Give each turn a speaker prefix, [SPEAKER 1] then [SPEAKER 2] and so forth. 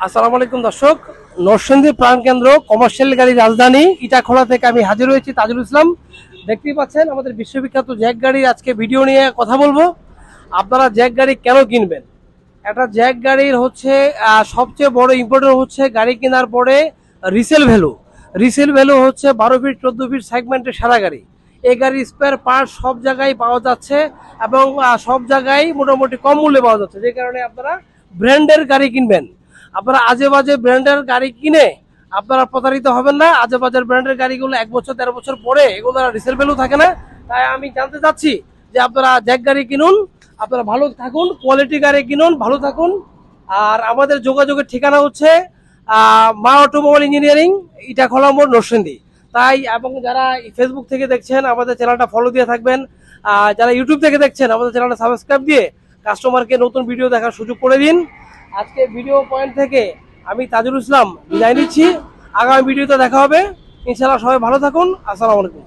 [SPEAKER 1] আসসালামু আলাইকুম দর্শক, নরসিংদী প্রাণকেন্দ্র কমার্শিয়াল গাড়ি রাজধানী ইটাখোলা থেকে আমি হাজির হয়েছি তাজুল ইসলাম। দেখতেই পাচ্ছেন আমাদের বিশ্ববিখ্যাত জ্যাক গাড়ির আজকে ভিডিও নিয়ে কথা বলবো। আপনারা জ্যাক গাড়ি কেন কিনবেন? একটা জ্যাক গাড়ির হচ্ছে সবচেয়ে বড় ইম্পর্টেন্ট হচ্ছে গাড়ি কেনার পরে রিসেল ভ্যালু। রিসেল ভ্যালু হচ্ছে 12 ফিট 14 ফিট সেগমেন্টের সারা গাড়ি। এই গাড়ির স্পেয়ার পার্ট সব জায়গায় পাওয়া যাচ্ছে এবং সব জায়গায় মোটামুটি কম মূল্যে পাওয়া যাচ্ছে, যে কারণে আপনারা ব্র্যান্ডের গাড়ি কিনবেন। আপনারা আজে বাজে ব্র্যান্ডের গাড়ি কিনে আপনারা প্রতারিত হবেন না। আজে বাজে ব্র্যান্ডের গাড়িগুলো 1 বছর 13 বছর পরে এগুলো রিসেল ভ্যালু থাকে না। তাই আমি জানতে চাচ্ছি যে আপনারা জ্যাক গাড়ি কিনুন, আপনারা ভালো থাকুন, কোয়ালিটি গাড়ি কিনুন, ভালো থাকুন। আর আমাদের যোগাযোগের ঠিকানা হচ্ছে মা অটোমোবাইল ইঞ্জিনিয়ারিং, ইটাখোলা মোড়, নরসিংদী। তাই এবং যারা ফেসবুক থেকে দেখছেন আমাদের চ্যানেলটা ফলো দিয়ে থাকবেন, যারা ইউটিউব থেকে দেখছেন আমাদের চ্যানেলটা সাবস্ক্রাইব দিয়ে কাস্টমারকে নতুন ভিডিও দেখার সুযোগ করে দিন। আজকে ভিডিও পয়েন্ট থেকে আমি তাজুল ইসলাম বিদায় নিচ্ছি। আগামী ভিডিওতে দেখা হবে ইনশাআল্লাহ। সবাই ভালো থাকুন। আসসালামু আলাইকুম।